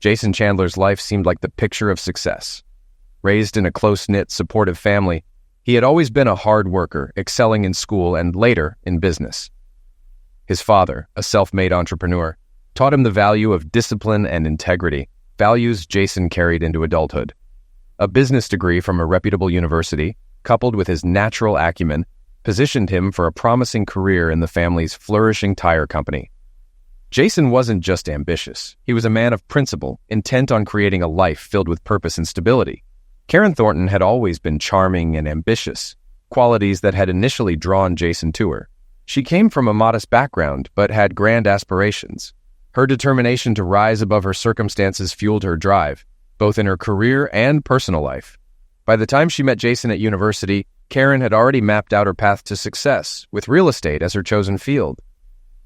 Jason Chandler's life seemed like the picture of success. Raised in a close-knit, supportive family, he had always been a hard worker, excelling in school and later in business. His father, a self-made entrepreneur, taught him the value of discipline and integrity, values Jason carried into adulthood. A business degree from a reputable university, coupled with his natural acumen, positioned him for a promising career in the family's flourishing tire company. Jason wasn't just ambitious. He was a man of principle, intent on creating a life filled with purpose and stability. Karen Thornton had always been charming and ambitious, qualities that had initially drawn Jason to her. She came from a modest background, but had grand aspirations. Her determination to rise above her circumstances fueled her drive, both in her career and personal life. By the time she met Jason at university, Karen had already mapped out her path to success, with real estate as her chosen field.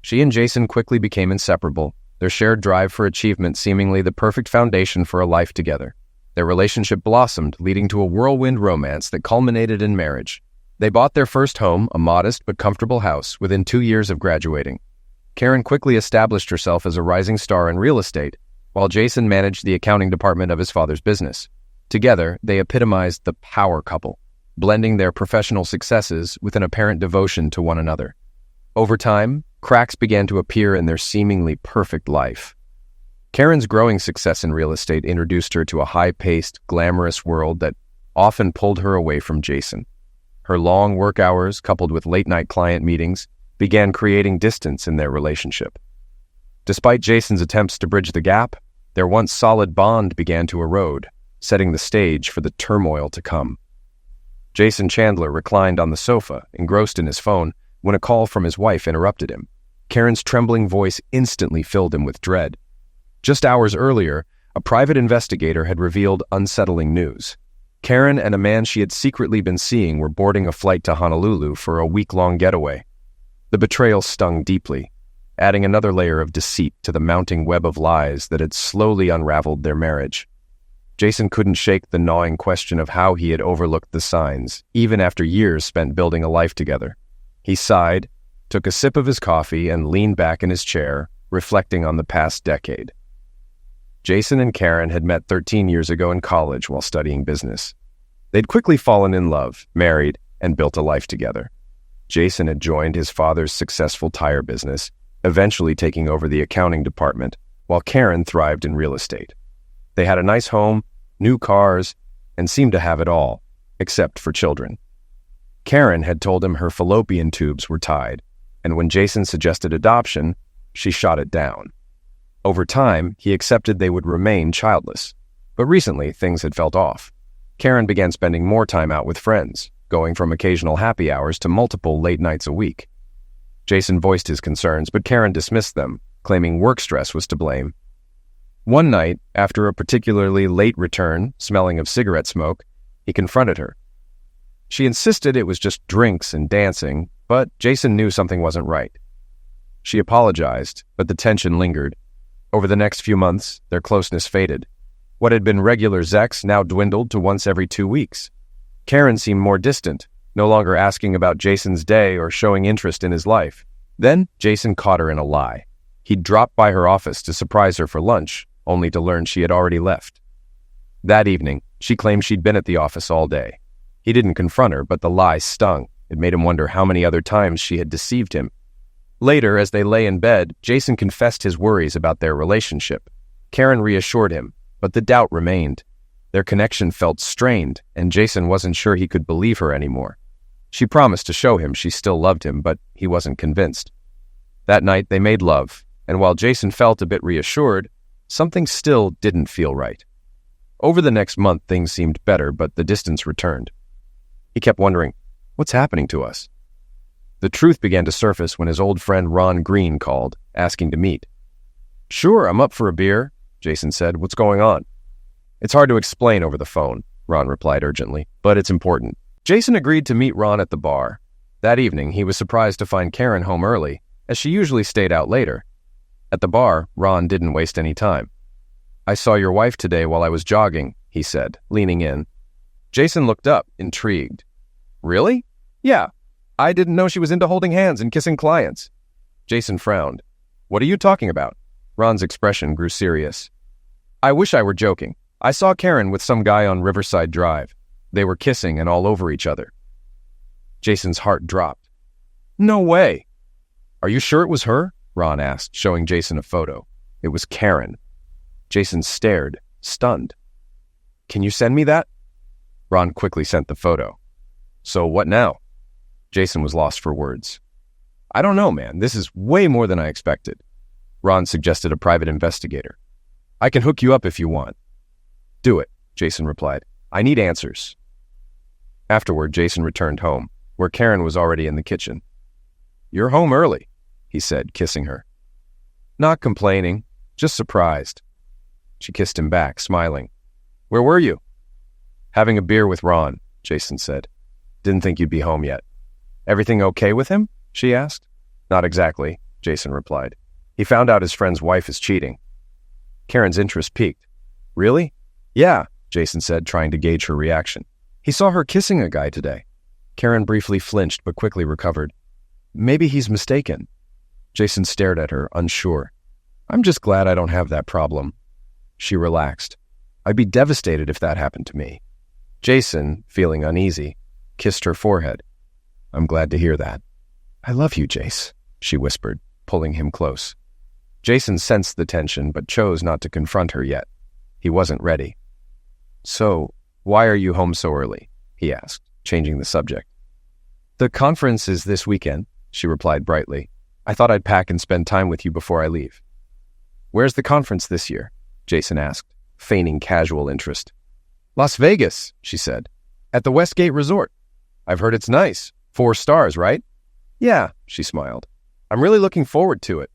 She and Jason quickly became inseparable, their shared drive for achievement seemingly the perfect foundation for a life together. Their relationship blossomed, leading to a whirlwind romance that culminated in marriage. They bought their first home, a modest but comfortable house, within 2 years of graduating. Karen quickly established herself as a rising star in real estate, while Jason managed the accounting department of his father's business. Together, they epitomized the power couple, blending their professional successes with an apparent devotion to one another. Over time, cracks began to appear in their seemingly perfect life. Karen's growing success in real estate introduced her to a high-paced, glamorous world that often pulled her away from Jason. Her long work hours, coupled with late-night client meetings, began creating distance in their relationship. Despite Jason's attempts to bridge the gap, their once solid bond began to erode, setting the stage for the turmoil to come. Jason Chandler reclined on the sofa, engrossed in his phone, when a call from his wife interrupted him. Karen's trembling voice instantly filled him with dread. Just hours earlier, a private investigator had revealed unsettling news. Karen and a man she had secretly been seeing were boarding a flight to Honolulu for a week-long getaway. The betrayal stung deeply, adding another layer of deceit to the mounting web of lies that had slowly unraveled their marriage. Jason couldn't shake the gnawing question of how he had overlooked the signs, even after years spent building a life together. He sighed, took a sip of his coffee, and leaned back in his chair, reflecting on the past decade. Jason and Karen had met 13 years ago in college while studying business. They'd quickly fallen in love, married, and built a life together. Jason had joined his father's successful tire business, eventually taking over the accounting department, while Karen thrived in real estate. They had a nice home, new cars, and seemed to have it all, except for children. Karen had told him her fallopian tubes were tied, and when Jason suggested adoption, she shot it down. Over time, he accepted they would remain childless, but recently things had felt off. Karen began spending more time out with friends, going from occasional happy hours to multiple late nights a week. Jason voiced his concerns, but Karen dismissed them, claiming work stress was to blame. One night, after a particularly late return, smelling of cigarette smoke, he confronted her. She insisted it was just drinks and dancing, but Jason knew something wasn't right. She apologized, but the tension lingered. Over the next few months, their closeness faded. What had been regular sex now dwindled to once every 2 weeks. Karen seemed more distant, no longer asking about Jason's day or showing interest in his life. Then, Jason caught her in a lie. He'd dropped by her office to surprise her for lunch, only to learn she had already left. That evening, she claimed she'd been at the office all day. He didn't confront her, but the lie stung. It made him wonder how many other times she had deceived him. Later, as they lay in bed, Jason confessed his worries about their relationship. Karen reassured him, but the doubt remained. Their connection felt strained, and Jason wasn't sure he could believe her anymore. She promised to show him she still loved him, but he wasn't convinced. That night, they made love, and while Jason felt a bit reassured, something still didn't feel right. Over the next month, things seemed better, but the distance returned. He kept wondering, what's happening to us? The truth began to surface when his old friend Ron Green called, asking to meet. "Sure, I'm up for a beer," Jason said. "What's going on?" "It's hard to explain over the phone," Ron replied urgently, "but it's important." Jason agreed to meet Ron at the bar. That evening, he was surprised to find Karen home early, as she usually stayed out later. At the bar, Ron didn't waste any time. "I saw your wife today while I was jogging," he said, leaning in. Jason looked up, intrigued. "Really?" "Yeah. I didn't know she was into holding hands and kissing clients." Jason frowned. "What are you talking about?" Ron's expression grew serious. I wish I were joking. I saw Karen with some guy on Riverside Drive. They were kissing and all over each other. Jason's heart dropped. No way. Are you sure it was her? Ron asked, showing Jason a photo. It was Karen. Jason stared, stunned. Can you send me that? Ron quickly sent the photo. So what now? Jason was lost for words. I don't know, man. This is way more than I expected. Ron suggested a private investigator. I can hook you up if you want. Do it, Jason replied. I need answers. Afterward, Jason returned home, where Karen was already in the kitchen. You're home early, he said, kissing her. Not complaining, just surprised. She kissed him back, smiling. Where were you? Having a beer with Ron, Jason said. Didn't think you'd be home yet. Everything okay with him? She asked. Not exactly, Jason replied. He found out his friend's wife is cheating. Karen's interest piqued. Really? Yeah, Jason said, trying to gauge her reaction. He saw her kissing a guy today. Karen briefly flinched but quickly recovered. Maybe he's mistaken. Jason stared at her, unsure. I'm just glad I don't have that problem. She relaxed. I'd be devastated if that happened to me. Jason, feeling uneasy, kissed her forehead. I'm glad to hear that. I love you, Jace, she whispered, pulling him close. Jason sensed the tension but chose not to confront her yet. He wasn't ready. So, why are you home so early? He asked, changing the subject. The conference is this weekend, she replied brightly. I thought I'd pack and spend time with you before I leave. Where's the conference this year? Jason asked, feigning casual interest. Las Vegas, she said. At the Westgate Resort. I've heard it's nice. 4 stars, right? Yeah, she smiled. I'm really looking forward to it.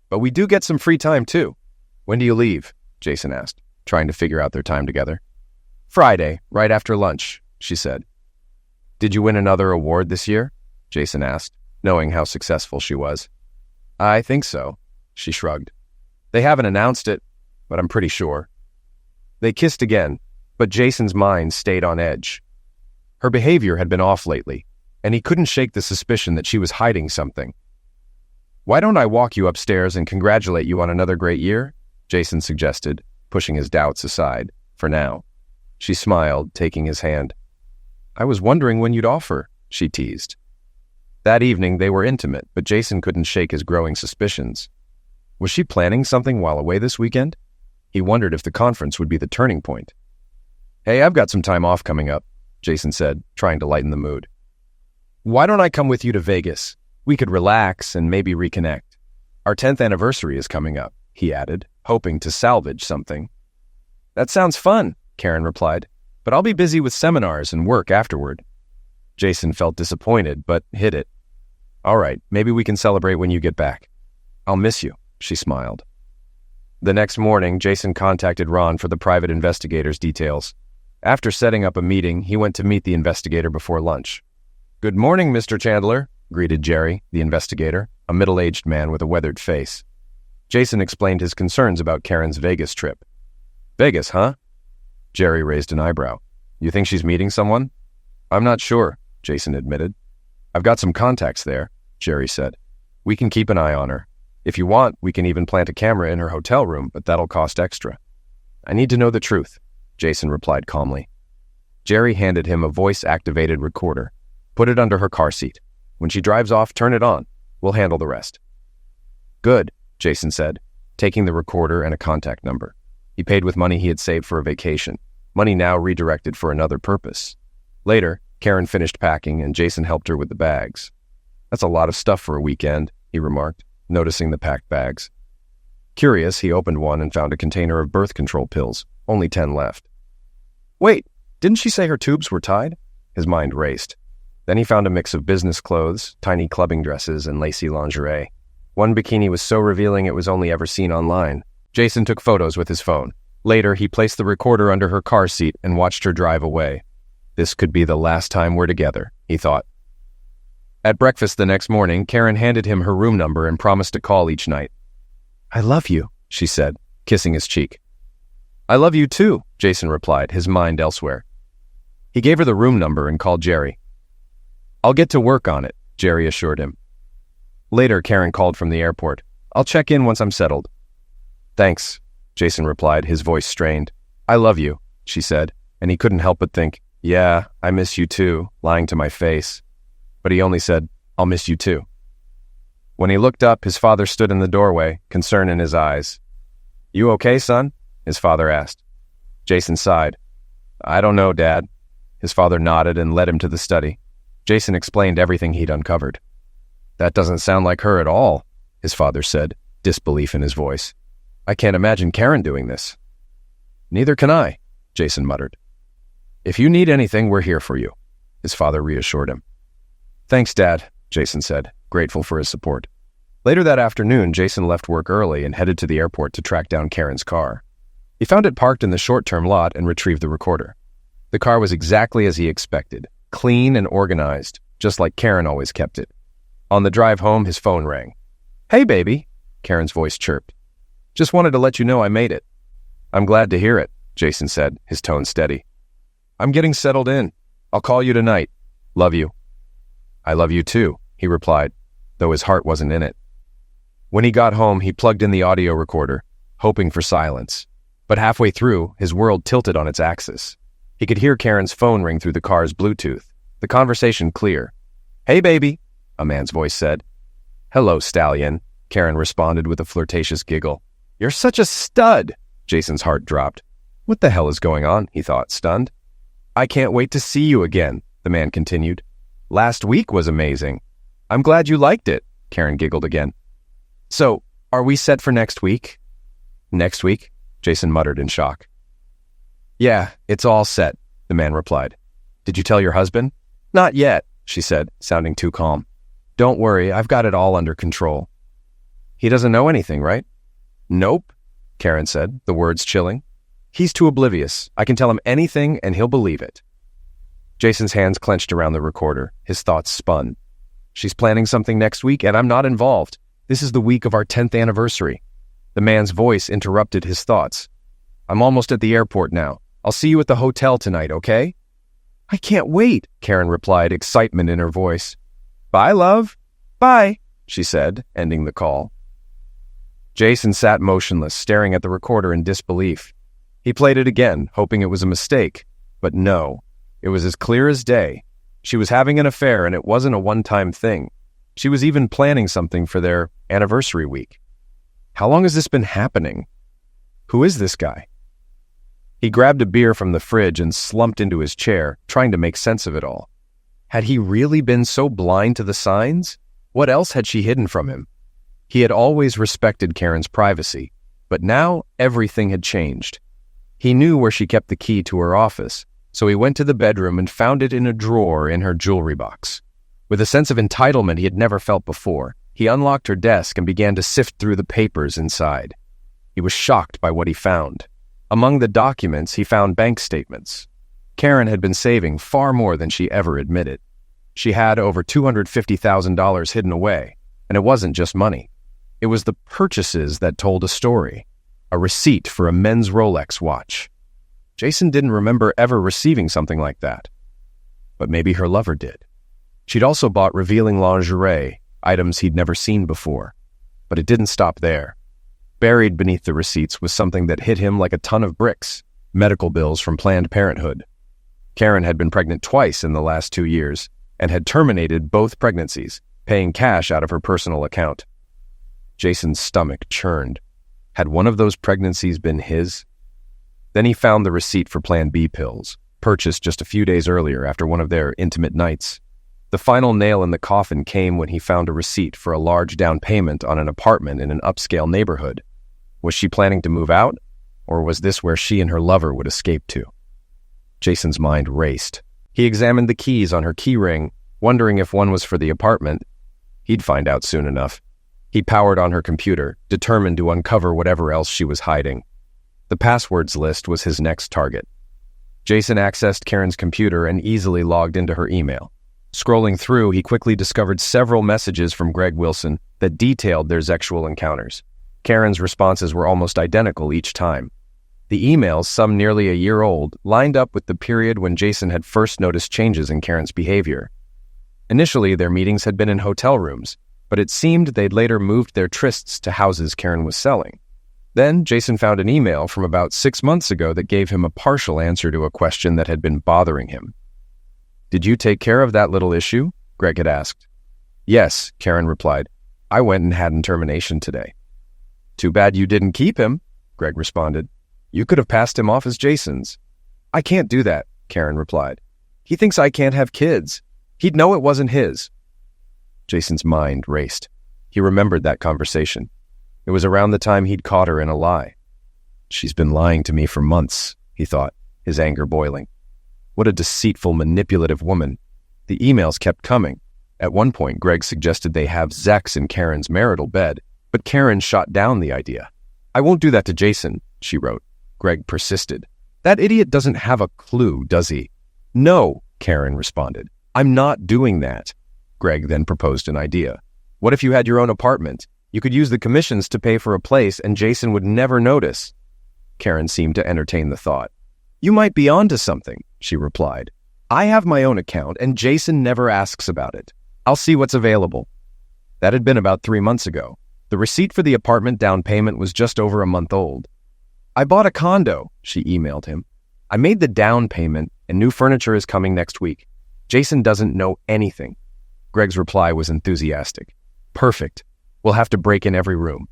But we do get some free time, too. When do you leave? Jason asked, trying to figure out their time together. Friday, right after lunch, she said. Did you win another award this year? Jason asked, knowing how successful she was. I think so, she shrugged. They haven't announced it, but I'm pretty sure. They kissed again, but Jason's mind stayed on edge. Her behavior had been off lately, and he couldn't shake the suspicion that she was hiding something. Why don't I walk you upstairs and congratulate you on another great year? Jason suggested, pushing his doubts aside, for now. She smiled, taking his hand. I was wondering when you'd offer, she teased. That evening they were intimate, but Jason couldn't shake his growing suspicions. Was she planning something while away this weekend? He wondered if the conference would be the turning point. Hey, I've got some time off coming up, Jason said, trying to lighten the mood. Why don't I come with you to Vegas? We could relax and maybe reconnect. Our 10th anniversary is coming up, he added, hoping to salvage something. That sounds fun, Karen replied, but I'll be busy with seminars and work afterward. Jason felt disappointed, but hid it. All right, maybe we can celebrate when you get back. I'll miss you, she smiled. The next morning, Jason contacted Ron for the private investigator's details. After setting up a meeting, he went to meet the investigator before lunch. Good morning, Mr. Chandler, greeted Jerry, the investigator, a middle-aged man with a weathered face. Jason explained his concerns about Karen's Vegas trip. Vegas, huh? Jerry raised an eyebrow. You think she's meeting someone? I'm not sure, Jason admitted. I've got some contacts there, Jerry said. We can keep an eye on her. If you want, we can even plant a camera in her hotel room, but that'll cost extra. I need to know the truth, Jason replied calmly. Jerry handed him a voice-activated recorder. Put it under her car seat. When she drives off, turn it on. We'll handle the rest. Good, Jason said, taking the recorder and a contact number. He paid with money he had saved for a vacation, money now redirected for another purpose. Later, Karen finished packing and Jason helped her with the bags. That's a lot of stuff for a weekend, he remarked, noticing the packed bags. Curious, he opened one and found a container of birth control pills, only 10 left. Wait, didn't she say her tubes were tied? His mind raced. Then he found a mix of business clothes, tiny clubbing dresses, and lacy lingerie. One bikini was so revealing it was only ever seen online. Jason took photos with his phone. Later, he placed the recorder under her car seat and watched her drive away. This could be the last time we're together, he thought. At breakfast the next morning, Karen handed him her room number and promised to call each night. I love you, she said, kissing his cheek. I love you too, Jason replied, his mind elsewhere. He gave her the room number and called Jerry. I'll get to work on it, Jerry assured him. Later, Karen called from the airport. I'll check in once I'm settled. Thanks, Jason replied, his voice strained. "I love you," she said, and he couldn't help but think, "Yeah, I miss you too," lying to my face. But he only said, "I'll miss you too." When he looked up, his father stood in the doorway, concern in his eyes. "You okay, son?" his father asked. Jason sighed. "I don't know, Dad." His father nodded and led him to the study. Jason explained everything he'd uncovered. "That doesn't sound like her at all," his father said, disbelief in his voice. "I can't imagine Karen doing this." "Neither can I," Jason muttered. "If you need anything, we're here for you," his father reassured him. "Thanks, Dad," Jason said, grateful for his support. Later that afternoon, Jason left work early and headed to the airport to track down Karen's car. He found it parked in the short-term lot and retrieved the recorder. The car was exactly as he expected, clean and organized, just like Karen always kept it. On the drive home, his phone rang. "Hey, baby," Karen's voice chirped. "Just wanted to let you know I made it." "I'm glad to hear it," Jason said, his tone steady. "I'm getting settled in. I'll call you tonight. Love you." "I love you too," he replied, though his heart wasn't in it. When he got home, he plugged in the audio recorder, hoping for silence. But halfway through, his world tilted on its axis. He could hear Karen's phone ring through the car's Bluetooth, the conversation clear. "Hey, baby," a man's voice said. "Hello, stallion," Karen responded with a flirtatious giggle. "You're such a stud," Jason's heart dropped. What the hell is going on, he thought, stunned. "I can't wait to see you again," the man continued. "Last week was amazing." "I'm glad you liked it," Karen giggled again. "So, are we set for next week?" "Next week?" Jason muttered in shock. "Yeah, it's all set," the man replied. "Did you tell your husband?" "Not yet," she said, sounding too calm. "Don't worry, I've got it all under control." "He doesn't know anything, right?" "Nope," Karen said, the words chilling. "He's too oblivious. I can tell him anything and he'll believe it." Jason's hands clenched around the recorder. His thoughts spun. "She's planning something next week and I'm not involved. This is the week of our 10th anniversary. The man's voice interrupted his thoughts. "I'm almost at the airport now. I'll see you at the hotel tonight, okay?" "I can't wait," Karen replied, excitement in her voice. "Bye, love." "Bye," she said, ending the call. Jason sat motionless, staring at the recorder in disbelief. He played it again, hoping it was a mistake. But no, it was as clear as day. She was having an affair, and it wasn't a one-time thing. She was even planning something for their anniversary week. How long has this been happening? Who is this guy? He grabbed a beer from the fridge and slumped into his chair, trying to make sense of it all. Had he really been so blind to the signs? What else had she hidden from him? He had always respected Karen's privacy, but now everything had changed. He knew where she kept the key to her office, so he went to the bedroom and found it in a drawer in her jewelry box. With a sense of entitlement he had never felt before, he unlocked her desk and began to sift through the papers inside. He was shocked by what he found. Among the documents, he found bank statements. Karen had been saving far more than she ever admitted. She had over $250,000 hidden away, and it wasn't just money. It was the purchases that told a story. A receipt for a men's Rolex watch. Jason didn't remember ever receiving something like that. But maybe her lover did. She'd also bought revealing lingerie, items he'd never seen before. But it didn't stop there. Buried beneath the receipts was something that hit him like a ton of bricks, medical bills from Planned Parenthood. Karen had been pregnant twice in the last 2 years and had terminated both pregnancies, paying cash out of her personal account. Jason's stomach churned. Had one of those pregnancies been his? Then he found the receipt for Plan B pills, purchased just a few days earlier after one of their intimate nights. The final nail in the coffin came when he found a receipt for a large down payment on an apartment in an upscale neighborhood. Was she planning to move out, or was this where she and her lover would escape to? Jason's mind raced. He examined the keys on her key ring, wondering if one was for the apartment. He'd find out soon enough. He powered on her computer, determined to uncover whatever else she was hiding. The passwords list was his next target. Jason accessed Karen's computer and easily logged into her email. Scrolling through, he quickly discovered several messages from Greg Wilson that detailed their sexual encounters. Karen's responses were almost identical each time. The emails, some nearly a year old, lined up with the period when Jason had first noticed changes in Karen's behavior. Initially, their meetings had been in hotel rooms, but it seemed they'd later moved their trysts to houses Karen was selling. Then Jason found an email from about 6 months ago that gave him a partial answer to a question that had been bothering him. "Did you take care of that little issue?" Greg had asked. "Yes," Karen replied. "I went and had an termination today." "Too bad you didn't keep him," Greg responded. "You could have passed him off as Jason's." "I can't do that," Karen replied. "He thinks I can't have kids. He'd know it wasn't his." Jason's mind raced. He remembered that conversation. It was around the time he'd caught her in a lie. "She's been lying to me for months," he thought, his anger boiling. What a deceitful, manipulative woman. The emails kept coming. At one point, Greg suggested they have sex in Karen's marital bed, but Karen shot down the idea. "I won't do that to Jason," she wrote. Greg persisted. "That idiot doesn't have a clue, does he?" "No," Karen responded. "I'm not doing that." Greg then proposed an idea. "What if you had your own apartment? You could use the commissions to pay for a place and Jason would never notice." Karen seemed to entertain the thought. "You might be onto something," she replied. "I have my own account and Jason never asks about it. I'll see what's available." That had been about 3 months ago. The receipt for the apartment down payment was just over a month old. "I bought a condo," she emailed him. "I made the down payment and new furniture is coming next week. Jason doesn't know anything." Greg's reply was enthusiastic. "Perfect. We'll have to break in every room."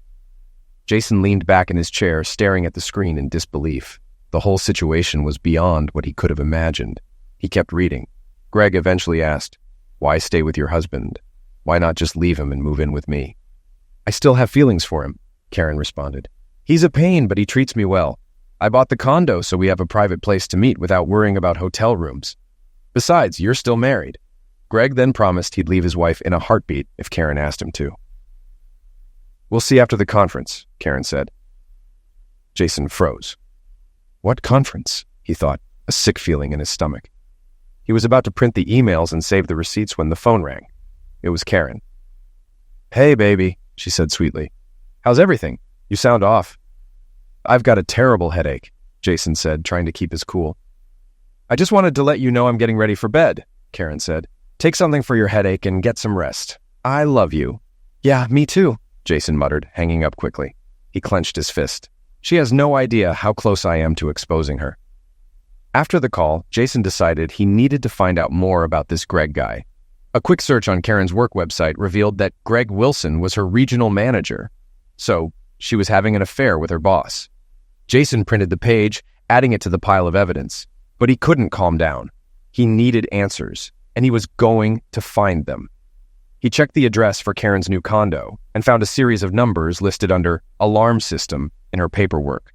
Jason leaned back in his chair, staring at the screen in disbelief. The whole situation was beyond what he could have imagined. He kept reading. Greg eventually asked, "Why stay with your husband? Why not just leave him and move in with me?" "I still have feelings for him," Karen responded. "He's a pain, but he treats me well. I bought the condo so we have a private place to meet without worrying about hotel rooms. Besides, you're still married." Greg then promised he'd leave his wife in a heartbeat if Karen asked him to. "We'll see after the conference," Karen said. Jason froze. What conference? He thought, a sick feeling in his stomach. He was about to print the emails and save the receipts when the phone rang. It was Karen. "Hey, baby," she said sweetly. "How's everything? You sound off." "I've got a terrible headache," Jason said, trying to keep his cool. "I just wanted to let you know I'm getting ready for bed," Karen said. "Take something for your headache and get some rest. I love you." "Yeah, me too," Jason muttered, hanging up quickly. He clenched his fist. She has no idea how close I am to exposing her. After the call, Jason decided he needed to find out more about this Greg guy. A quick search on Karen's work website revealed that Greg Wilson was her regional manager. So, she was having an affair with her boss. Jason printed the page, adding it to the pile of evidence. But he couldn't calm down. He needed answers, and he was going to find them. He checked the address for Karen's new condo and found a series of numbers listed under alarm system in her paperwork.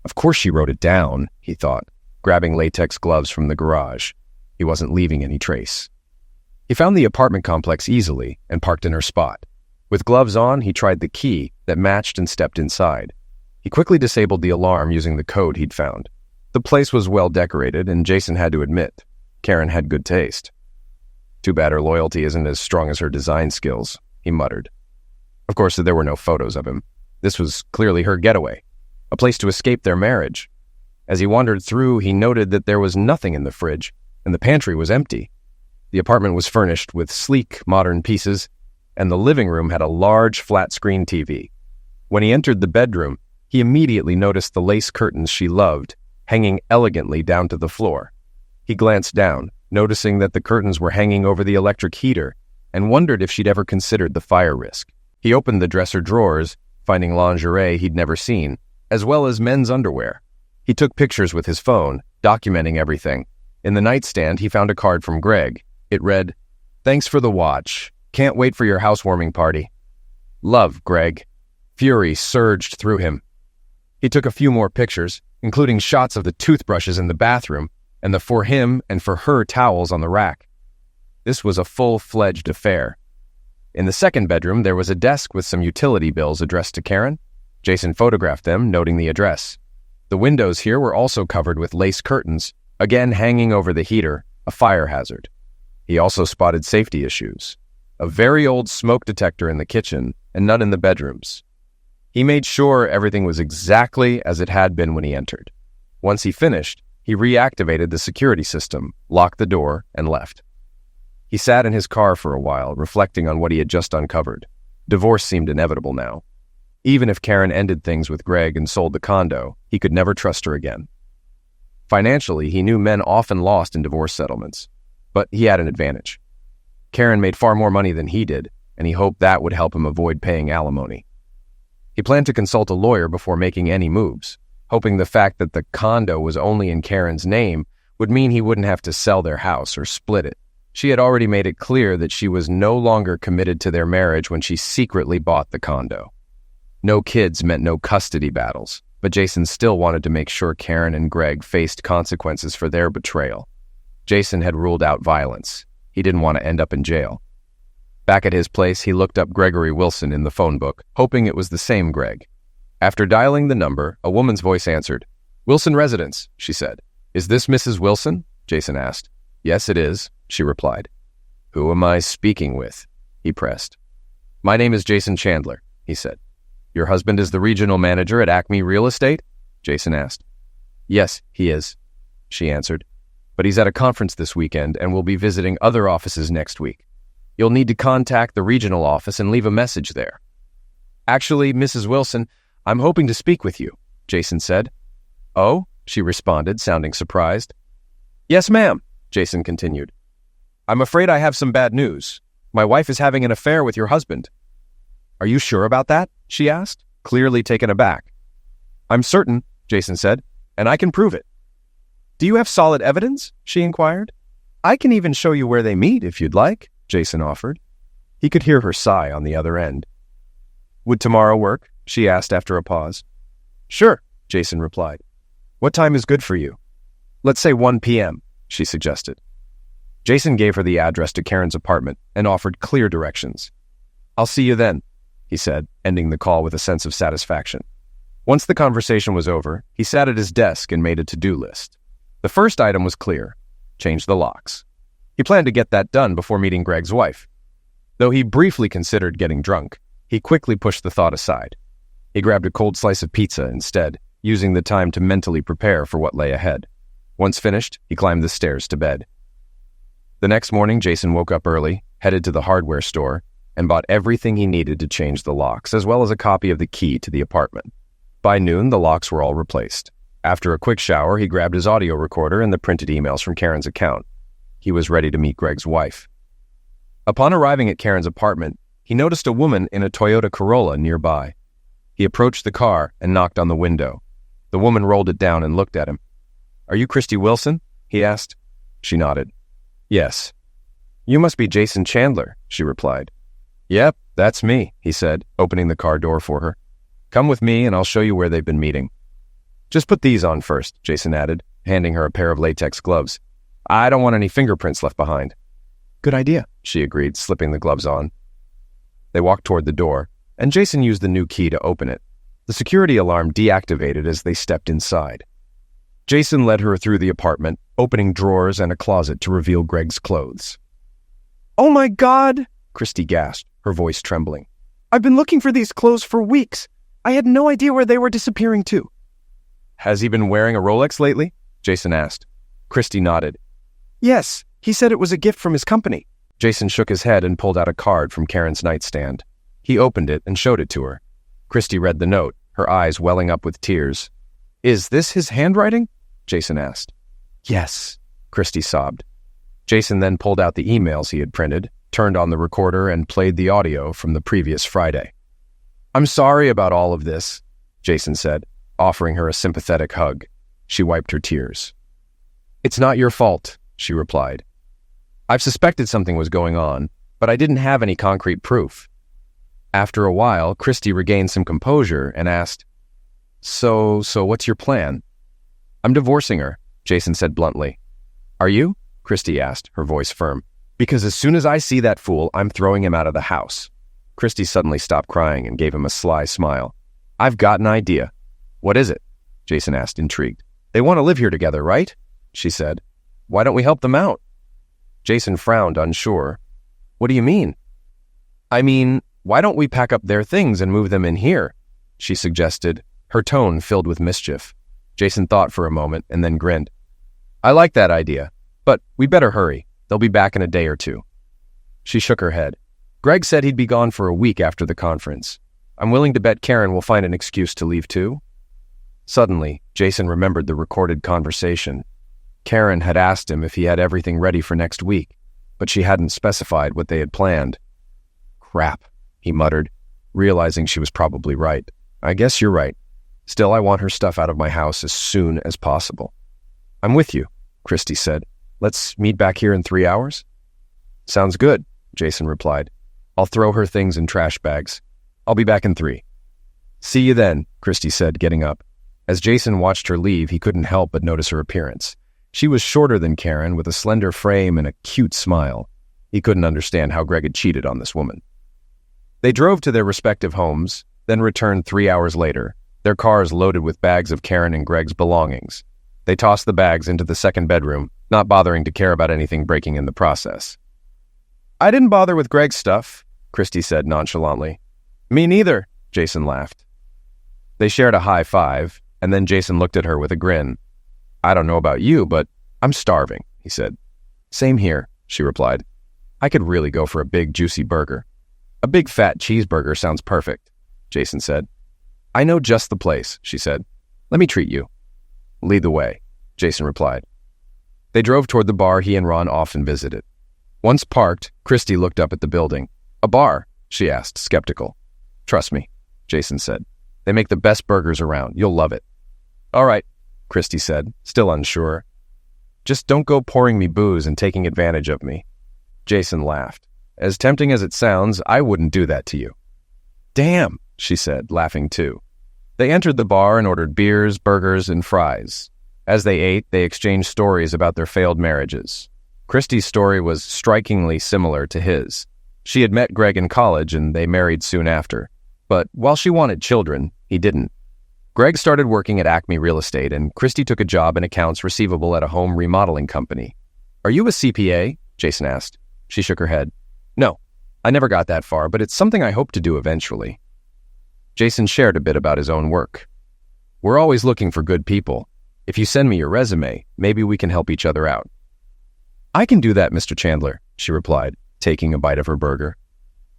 Of course she wrote it down, he thought, grabbing latex gloves from the garage. He wasn't leaving any trace. He found the apartment complex easily and parked in her spot. With gloves on, he tried the key that matched and stepped inside. He quickly disabled the alarm using the code he'd found. The place was well decorated, and Jason had to admit, Karen had good taste. Too bad her loyalty isn't as strong as her design skills, he muttered. Of course, there were no photos of him. This was clearly her getaway, a place to escape their marriage. As he wandered through, he noted that there was nothing in the fridge, and the pantry was empty. The apartment was furnished with sleek, modern pieces, and the living room had a large, flat-screen TV. When he entered the bedroom, he immediately noticed the lace curtains she loved, hanging elegantly down to the floor. He glanced down, noticing that the curtains were hanging over the electric heater, and wondered if she'd ever considered the fire risk. He opened the dresser drawers, finding lingerie he'd never seen, as well as men's underwear. He took pictures with his phone, documenting everything. In the nightstand, he found a card from Greg. It read, "Thanks for the watch. Can't wait for your housewarming party. Love, Greg." Fury surged through him. He took a few more pictures, including shots of the toothbrushes in the bathroom and the for him and for her towels on the rack. This was a full-fledged affair. In the second bedroom, there was a desk with some utility bills addressed to Karen. Jason photographed them, noting the address. The windows here were also covered with lace curtains, again hanging over the heater, a fire hazard. He also spotted safety issues. A very old smoke detector in the kitchen and none in the bedrooms. He made sure everything was exactly as it had been when he entered. Once he finished, he reactivated the security system, locked the door, and left. He sat in his car for a while, reflecting on what he had just uncovered. Divorce seemed inevitable now. Even if Karen ended things with Greg and sold the condo, he could never trust her again. Financially, he knew men often lost in divorce settlements, but he had an advantage. Karen made far more money than he did, and he hoped that would help him avoid paying alimony. He planned to consult a lawyer before making any moves, hoping the fact that the condo was only in Karen's name would mean he wouldn't have to sell their house or split it. She had already made it clear that she was no longer committed to their marriage when she secretly bought the condo. No kids meant no custody battles, but Jason still wanted to make sure Karen and Greg faced consequences for their betrayal. Jason had ruled out violence. He didn't want to end up in jail. Back at his place, he looked up Gregory Wilson in the phone book, hoping it was the same Greg. After dialing the number, a woman's voice answered. "Wilson Residence," she said. "Is this Mrs. Wilson?" Jason asked. "Yes, it is," she replied. "Who am I speaking with?" he pressed. "My name is Jason Chandler," he said. "Your husband is the regional manager at Acme Real Estate?" Jason asked. "Yes, he is," she answered. "But he's at a conference this weekend and will be visiting other offices next week. You'll need to contact the regional office and leave a message there." "Actually, Mrs. Wilson, I'm hoping to speak with you," Jason said. "Oh?" she responded, sounding surprised. "Yes, ma'am," Jason continued. "I'm afraid I have some bad news. My wife is having an affair with your husband." "Are you sure about that?" she asked, clearly taken aback. "I'm certain," Jason said, "and I can prove it." "Do you have solid evidence?" she inquired. "I can even show you where they meet if you'd like," Jason offered. He could hear her sigh on the other end. "Would tomorrow work?" she asked after a pause. "Sure," Jason replied. "What time is good for you?" "Let's say 1 p.m., she suggested. Jason gave her the address to Karen's apartment and offered clear directions. "I'll see you then," he said, ending the call with a sense of satisfaction. Once the conversation was over, he sat at his desk and made a to-do list. The first item was clear: change the locks. He planned to get that done before meeting Greg's wife. Though he briefly considered getting drunk, he quickly pushed the thought aside. He grabbed a cold slice of pizza instead, using the time to mentally prepare for what lay ahead. Once finished, he climbed the stairs to bed. The next morning, Jason woke up early, headed to the hardware store, and bought everything he needed to change the locks, as well as a copy of the key to the apartment. By noon, the locks were all replaced. After a quick shower, he grabbed his audio recorder and the printed emails from Karen's account. He was ready to meet Greg's wife. Upon arriving at Karen's apartment, he noticed a woman in a Toyota Corolla nearby. He approached the car and knocked on the window. The woman rolled it down and looked at him. "Are you Christy Wilson?" he asked. She nodded. "Yes." "You must be Jason Chandler," she replied. "Yep, that's me," he said, opening the car door for her. "Come with me and I'll show you where they've been meeting." "Just put these on first," Jason added, handing her a pair of latex gloves. "I don't want any fingerprints left behind." "Good idea," she agreed, slipping the gloves on. They walked toward the door, and Jason used the new key to open it. The security alarm deactivated as they stepped inside. Jason led her through the apartment, opening drawers and a closet to reveal Greg's clothes. "Oh my God!" Christy gasped, her voice trembling. "I've been looking for these clothes for weeks. I had no idea where they were disappearing to." "Has he been wearing a Rolex lately?" Jason asked. Christy nodded. "Yes, he said it was a gift from his company." Jason shook his head and pulled out a card from Karen's nightstand. He opened it and showed it to her. Christy read the note, her eyes welling up with tears. "Is this his handwriting?" Jason asked. "Yes," Christy sobbed. Jason then pulled out the emails he had printed, turned on the recorder, and played the audio from the previous Friday. "I'm sorry about all of this," Jason said, offering her a sympathetic hug. She wiped her tears. "It's not your fault," she replied. "I've suspected something was going on, but I didn't have any concrete proof." After a while, Christy regained some composure and asked, So what's your plan?" "I'm divorcing her," Jason said bluntly. "Are you?" Christy asked, her voice firm. "Because as soon as I see that fool, I'm throwing him out of the house." Christy suddenly stopped crying and gave him a sly smile. "I've got an idea." "What is it?" Jason asked, intrigued. "They want to live here together, right?" she said. "Why don't we help them out?" Jason frowned, unsure. "What do you mean?" "I mean, why don't we pack up their things and move them in here?" she suggested, her tone filled with mischief. Jason thought for a moment and then grinned. "I like that idea, but we better hurry. They'll be back in a day or two." She shook her head. Greg said he'd be gone for a week after the conference. I'm willing to bet Karen will find an excuse to leave too. Suddenly, Jason remembered the recorded conversation. Karen had asked him if he had everything ready for next week, but she hadn't specified what they had planned. Crap, he muttered, realizing she was probably right. I guess you're right. Still, I want her stuff out of my house as soon as possible. I'm with you, Christy said. Let's meet back here in 3 hours? Sounds good, Jason replied. I'll throw her things in trash bags. I'll be back in 3. See you then, Christy said, getting up. As Jason watched her leave, he couldn't help but notice her appearance. She was shorter than Karen, with a slender frame and a cute smile. He couldn't understand how Greg had cheated on this woman. They drove to their respective homes, then returned 3 hours later, their cars loaded with bags of Karen and Greg's belongings. They tossed the bags into the second bedroom, not bothering to care about anything breaking in the process. I didn't bother with Greg's stuff, Christy said nonchalantly. Me neither, Jason laughed. They shared a high five, and then Jason looked at her with a grin. I don't know about you, but I'm starving, he said. Same here, she replied. I could really go for a big, juicy burger. A big, fat cheeseburger sounds perfect, Jason said. I know just the place, she said. Let me treat you. Lead the way, Jason replied. They drove toward the bar he and Ron often visited. Once parked, Christy looked up at the building. A bar? She asked, skeptical. Trust me, Jason said. They make the best burgers around. You'll love it. All right, Christy said, still unsure. Just don't go pouring me booze and taking advantage of me. Jason laughed. As tempting as it sounds, I wouldn't do that to you. Damn, she said, laughing too. They entered the bar and ordered beers, burgers, and fries. As they ate, they exchanged stories about their failed marriages. Christy's story was strikingly similar to his. She had met Greg in college and they married soon after. But while she wanted children, he didn't. Greg started working at Acme Real Estate and Christy took a job in accounts receivable at a home remodeling company. Are you a CPA? Jason asked. She shook her head. No, I never got that far, but it's something I hope to do eventually. Jason shared a bit about his own work. We're always looking for good people. If you send me your resume, maybe we can help each other out. I can do that, Mr. Chandler, she replied, taking a bite of her burger.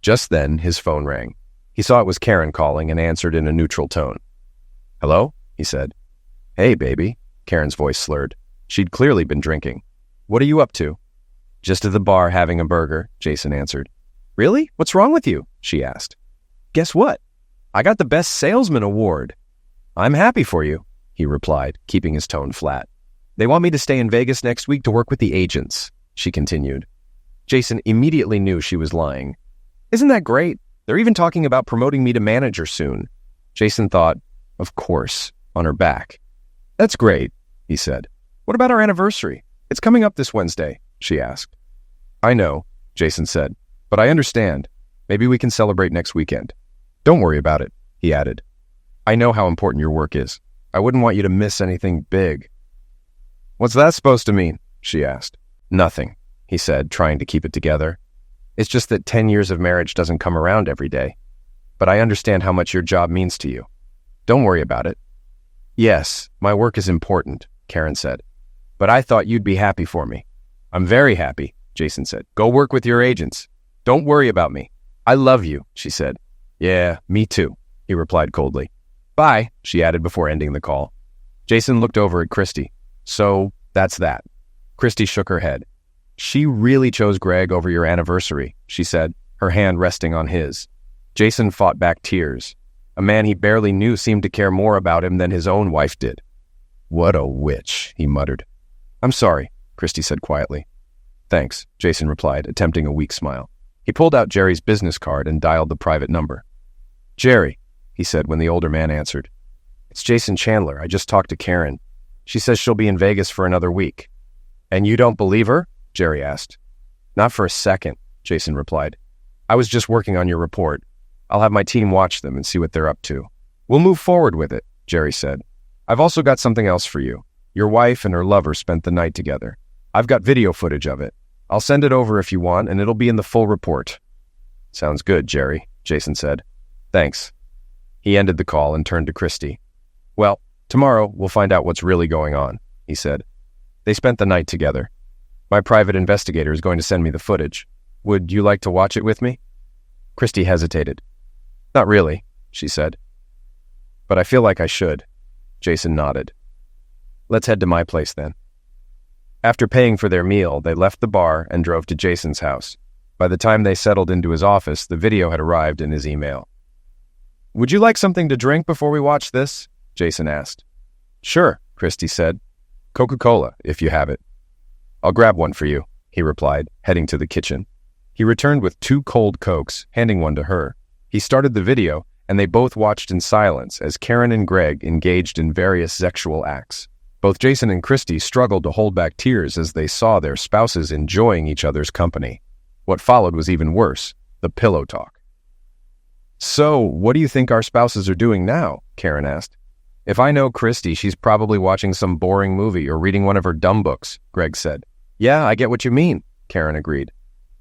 Just then, his phone rang. He saw it was Karen calling and answered in a neutral tone. Hello? He said. Hey, baby, Karen's voice slurred. She'd clearly been drinking. What are you up to? Just at the bar having a burger, Jason answered. Really? What's wrong with you? She asked. Guess what? I got the Best Salesman award. I'm happy for you, he replied, keeping his tone flat. They want me to stay in Vegas next week to work with the agents, she continued. Jason immediately knew she was lying. Isn't that great? They're even talking about promoting me to manager soon. Jason thought, of course, on her back. That's great, he said. What about our anniversary? It's coming up this Wednesday, she asked. I know, Jason said, but I understand. Maybe we can celebrate next weekend. Don't worry about it, he added. I know how important your work is. I wouldn't want you to miss anything big. What's that supposed to mean? She asked. Nothing, he said, trying to keep it together. It's just that 10 years of marriage doesn't come around every day. But I understand how much your job means to you. Don't worry about it. Yes, my work is important, Karen said. But I thought you'd be happy for me. I'm very happy, Jason said. Go work with your agents. Don't worry about me. I love you, she said. Yeah, me too, he replied coldly. Bye, she added before ending the call. Jason looked over at Christy. So, that's that. Christy shook her head. She really chose Greg over your anniversary, she said, her hand resting on his. Jason fought back tears. A man he barely knew seemed to care more about him than his own wife did. What a witch, he muttered. I'm sorry, Christy said quietly. Thanks, Jason replied, attempting a weak smile. He pulled out Jerry's business card and dialed the private number. Jerry, he said when the older man answered. It's Jason Chandler. I just talked to Karen. She says she'll be in Vegas for another week. And you don't believe her? Jerry asked. Not for a second, Jason replied. I was just working on your report. I'll have my team watch them and see what they're up to. We'll move forward with it, Jerry said. I've also got something else for you. Your wife and her lover spent the night together. I've got video footage of it. I'll send it over if you want, and it'll be in the full report. Sounds good, Jerry, Jason said. Thanks. He ended the call and turned to Christy. Well, tomorrow we'll find out what's really going on, he said. They spent the night together. My private investigator is going to send me the footage. Would you like to watch it with me? Christy hesitated. Not really, she said. But I feel like I should. Jason nodded. Let's head to my place then. After paying for their meal, they left the bar and drove to Jason's house. By the time they settled into his office, the video had arrived in his email. Would you like something to drink before we watch this? Jason asked. Sure, Christy said. Coca-Cola, if you have it. I'll grab one for you, he replied, heading to the kitchen. He returned with 2 cold Cokes, handing one to her. He started the video, and they both watched in silence as Karen and Greg engaged in various sexual acts. Both Jason and Christy struggled to hold back tears as they saw their spouses enjoying each other's company. What followed was even worse, the pillow talk. So, what do you think our spouses are doing now? Karen asked. If I know Christy, she's probably watching some boring movie or reading one of her dumb books, Greg said. Yeah, I get what you mean, Karen agreed.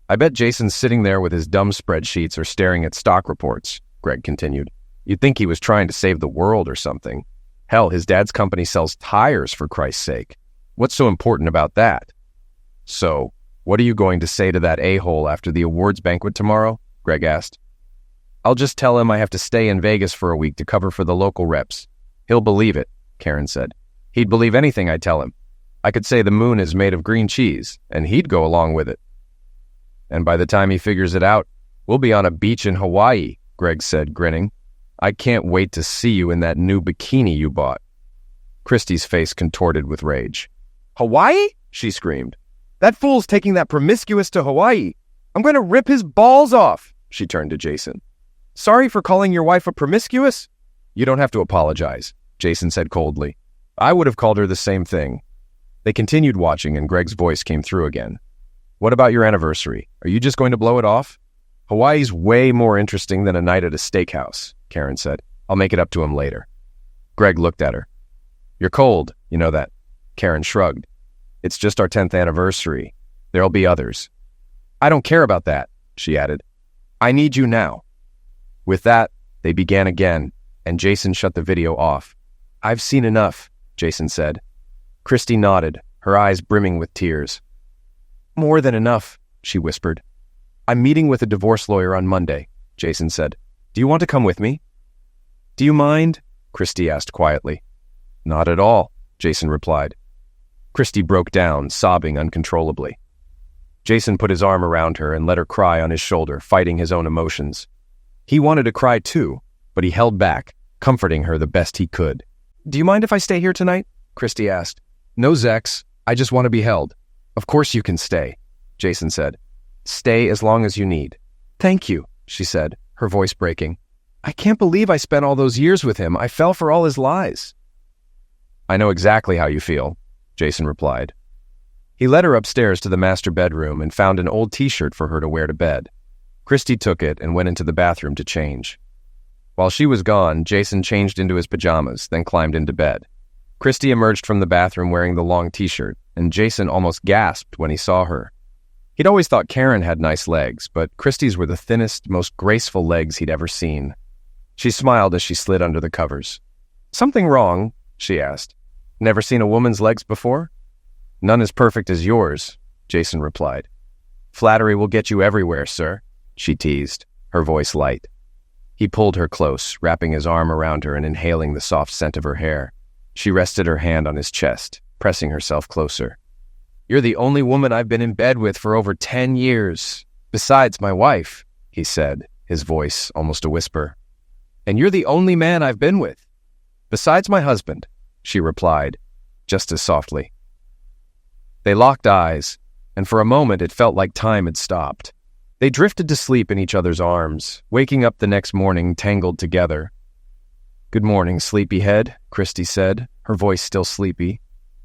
I bet Jason's sitting there with his dumb spreadsheets or staring at stock reports, Greg continued. You'd think he was trying to save the world or something. Hell, his dad's company sells tires, for Christ's sake. What's so important about that? So, what are you going to say to that a-hole after the awards banquet tomorrow? Greg asked. I'll just tell him I have to stay in Vegas for a week to cover for the local reps. He'll believe it, Karen said. He'd believe anything I tell him. I could say the moon is made of green cheese, and he'd go along with it. And by the time he figures it out, we'll be on a beach in Hawaii, Greg said, grinning. I can't wait to see you in that new bikini you bought. Christy's face contorted with rage. Hawaii? She screamed. That fool's taking that promiscuous to Hawaii. I'm going to rip his balls off, she turned to Jason. Sorry for calling your wife a promiscuous? You don't have to apologize, Jason said coldly. I would have called her the same thing. They continued watching and Greg's voice came through again. What about your anniversary? Are you just going to blow it off? Hawaii's way more interesting than a night at a steakhouse, Karen said. I'll make it up to him later. Greg looked at her. You're cold, you know that. Karen shrugged. It's just our 10th anniversary. There'll be others. I don't care about that, she added. I need you now. With that, they began again, and Jason shut the video off. I've seen enough, Jason said. Christy nodded, her eyes brimming with tears. More than enough, she whispered. I'm meeting with a divorce lawyer on Monday, Jason said. Do you want to come with me? Do you mind? Christy asked quietly. Not at all, Jason replied. Christy broke down, sobbing uncontrollably. Jason put his arm around her and let her cry on his shoulder, fighting his own emotions. He wanted to cry too, but he held back, comforting her the best he could. Do you mind if I stay here tonight? Christy asked. No, Zex. I just want to be held. Of course you can stay, Jason said. Stay as long as you need. Thank you, she said, her voice breaking. I can't believe I spent all those years with him. I fell for all his lies. I know exactly how you feel, Jason replied. He led her upstairs to the master bedroom and found an old t-shirt for her to wear to bed. Christy took it and went into the bathroom to change. While she was gone, Jason changed into his pajamas, then climbed into bed. Christy emerged from the bathroom wearing the long t-shirt, and Jason almost gasped when he saw her. He'd always thought Karen had nice legs, but Christy's were the thinnest, most graceful legs he'd ever seen. She smiled as she slid under the covers. Something wrong? She asked. Never seen a woman's legs before? None as perfect as yours, Jason replied. Flattery will get you everywhere, sir, she teased, her voice light. He pulled her close, wrapping his arm around her and inhaling the soft scent of her hair. She rested her hand on his chest, pressing herself closer. You're the only woman I've been in bed with for over 10 years, besides my wife, he said, his voice almost a whisper. And you're the only man I've been with, besides my husband, she replied, just as softly. They locked eyes, and for a moment it felt like time had stopped. They drifted to sleep in each other's arms, waking up the next morning tangled together. Good morning, sleepyhead, Christy said, her voice still sleepy.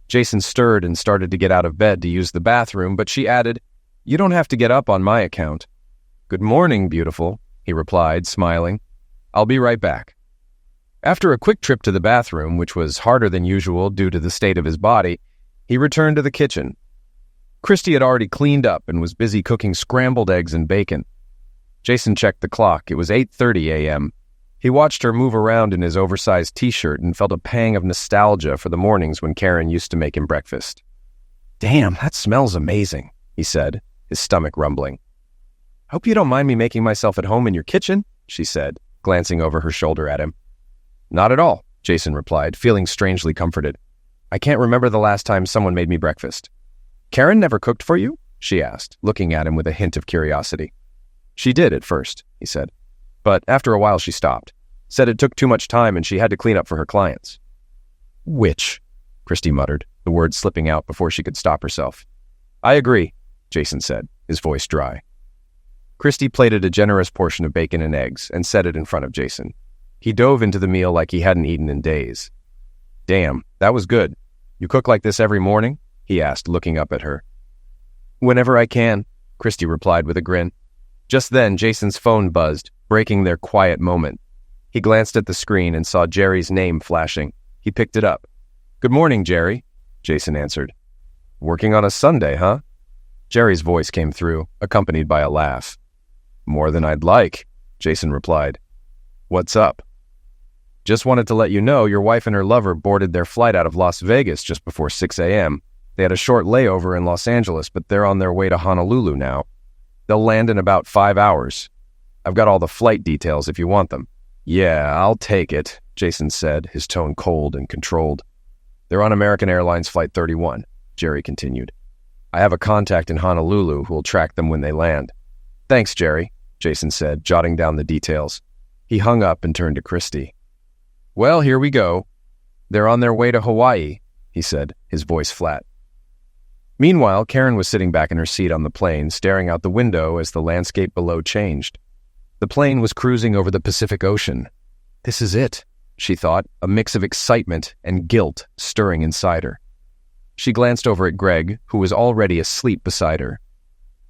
Jason stirred and started to get out of bed to use the bathroom, but she added, You don't have to get up on my account. Good morning, beautiful, he replied, smiling. I'll be right back. After a quick trip to the bathroom, which was harder than usual due to the state of his body, he returned to the kitchen. Christy had already cleaned up and was busy cooking scrambled eggs and bacon. Jason checked the clock. It was 8:30 a.m. He watched her move around in his oversized t-shirt and felt a pang of nostalgia for the mornings when Karen used to make him breakfast. Damn, that smells amazing, he said, his stomach rumbling. Hope you don't mind me making myself at home in your kitchen, she said, glancing over her shoulder at him. "Not at all," Jason replied, feeling strangely comforted. "I can't remember the last time someone made me breakfast." "Karen never cooked for you?" she asked, looking at him with a hint of curiosity. "She did at first," he said. "But after a while she stopped. Said it took too much time and she had to clean up for her clients." "Which?" Christy muttered, the words slipping out before she could stop herself. "I agree," Jason said, his voice dry. Christy plated a generous portion of bacon and eggs and set it in front of Jason. He dove into the meal like he hadn't eaten in days. "Damn, that was good. You cook like this every morning?" he asked, looking up at her. "Whenever I can," Christy replied with a grin. Just then, Jason's phone buzzed, breaking their quiet moment. He glanced at the screen and saw Jerry's name flashing. He picked it up. "Good morning, Jerry," Jason answered. "Working on a Sunday, huh?" Jerry's voice came through, accompanied by a laugh. "More than I'd like," Jason replied. "What's up?" "Just wanted to let you know your wife and her lover boarded their flight out of Las Vegas just before 6 a.m. They had a short layover in Los Angeles, but they're on their way to Honolulu now. They'll land in about 5 hours. I've got all the flight details if you want them." "Yeah, I'll take it," Jason said, his tone cold and controlled. "They're on American Airlines Flight 31, Jerry continued. "I have a contact in Honolulu who will track them when they land." "Thanks, Jerry," Jason said, jotting down the details. He hung up and turned to Christy. "Well, here we go. They're on their way to Hawaii," he said, his voice flat. Meanwhile, Karen was sitting back in her seat on the plane, staring out the window as the landscape below changed. The plane was cruising over the Pacific Ocean. This is it, she thought, a mix of excitement and guilt stirring inside her. She glanced over at Greg, who was already asleep beside her.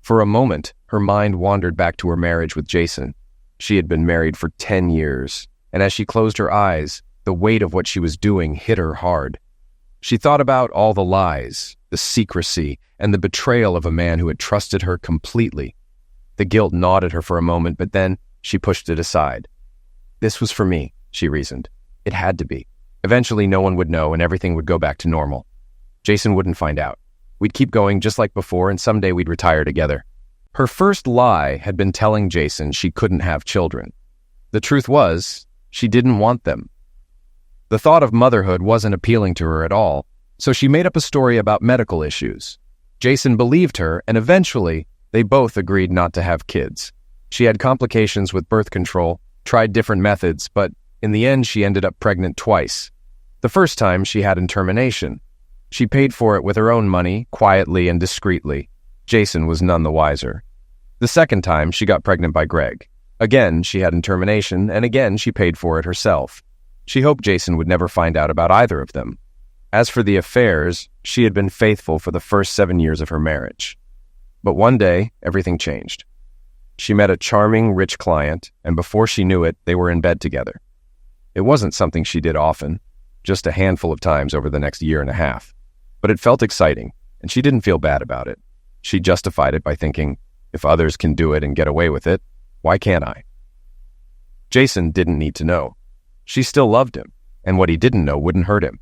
For a moment, her mind wandered back to her marriage with Jason. She had been married for 10 years, and as she closed her eyes, the weight of what she was doing hit her hard. She thought about all the lies, the secrecy, and the betrayal of a man who had trusted her completely. The guilt gnawed at her for a moment, but then she pushed it aside. This was for me, she reasoned. It had to be. Eventually, no one would know and everything would go back to normal. Jason wouldn't find out. We'd keep going just like before, and someday we'd retire together. Her first lie had been telling Jason she couldn't have children. The truth was, she didn't want them. The thought of motherhood wasn't appealing to her at all, so she made up a story about medical issues. Jason believed her, and eventually, they both agreed not to have kids. She had complications with birth control, tried different methods, but in the end she ended up pregnant twice. The first time she had in termination. She paid for it with her own money, quietly and discreetly. Jason was none the wiser. The second time she got pregnant by Greg. Again she had in termination, and again she paid for it herself. She hoped Jason would never find out about either of them. As for the affairs, she had been faithful for the first 7 years of her marriage. But one day, everything changed. She met a charming, rich client, and before she knew it, they were in bed together. It wasn't something she did often, just a handful of times over the next year and a half. But it felt exciting, and she didn't feel bad about it. She justified it by thinking, if others can do it and get away with it, why can't I? Jason didn't need to know. She still loved him, and what he didn't know wouldn't hurt him.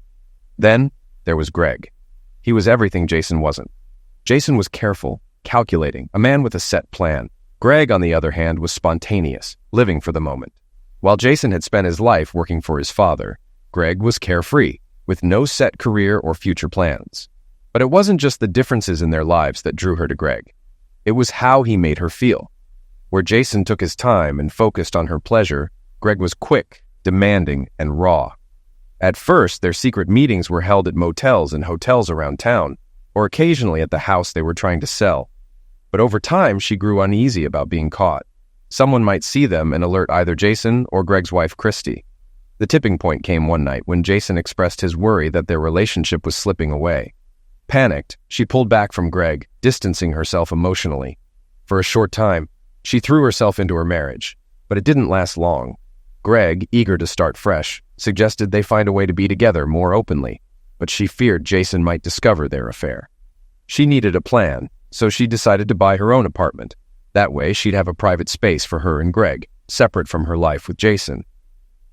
Then, there was Greg. He was everything Jason wasn't. Jason was careful, calculating, a man with a set plan. Greg, on the other hand, was spontaneous, living for the moment. While Jason had spent his life working for his father, Greg was carefree, with no set career or future plans. But it wasn't just the differences in their lives that drew her to Greg. It was how he made her feel. Where Jason took his time and focused on her pleasure, Greg was quick, demanding, and raw. At first, their secret meetings were held at motels and hotels around town, or occasionally at the house they were trying to sell. But over time, she grew uneasy about being caught. Someone might see them and alert either Jason or Greg's wife, Christy. The tipping point came one night when Jason expressed his worry that their relationship was slipping away. Panicked, she pulled back from Greg, distancing herself emotionally. For a short time, she threw herself into her marriage, but it didn't last long. Greg, eager to start fresh, suggested they find a way to be together more openly, but she feared Jason might discover their affair. She needed a plan, so she decided to buy her own apartment. That way, she'd have a private space for her and Greg, separate from her life with Jason.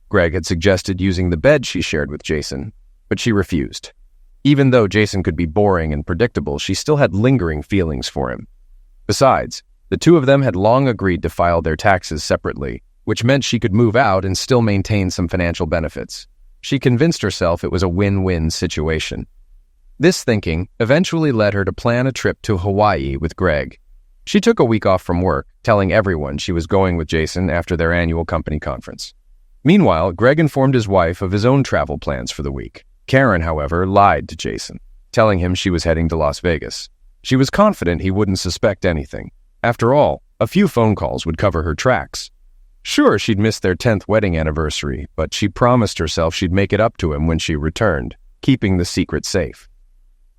Greg had suggested using the bed she shared with Jason, but she refused. Even though Jason could be boring and predictable, she still had lingering feelings for him. Besides, the two of them had long agreed to file their taxes separately, which meant she could move out and still maintain some financial benefits. She convinced herself it was a win-win situation. This thinking eventually led her to plan a trip to Hawaii with Greg. She took a week off from work, telling everyone she was going with Jason after their annual company conference. Meanwhile, Greg informed his wife of his own travel plans for the week. Karen, however, lied to Jason, telling him she was heading to Las Vegas. She was confident he wouldn't suspect anything. After all, a few phone calls would cover her tracks. Sure, she'd missed their 10th wedding anniversary, but she promised herself she'd make it up to him when she returned, keeping the secret safe.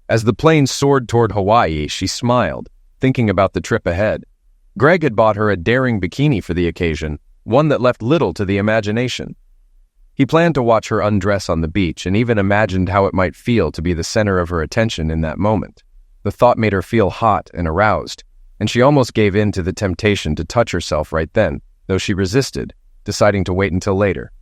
As the plane soared toward Hawaii, she smiled, thinking about the trip ahead. Greg had bought her a daring bikini for the occasion, one that left little to the imagination. He planned to watch her undress on the beach and even imagined how it might feel to be the center of her attention in that moment. The thought made her feel hot and aroused, and she almost gave in to the temptation to touch herself right then, though she resisted, deciding to wait until later.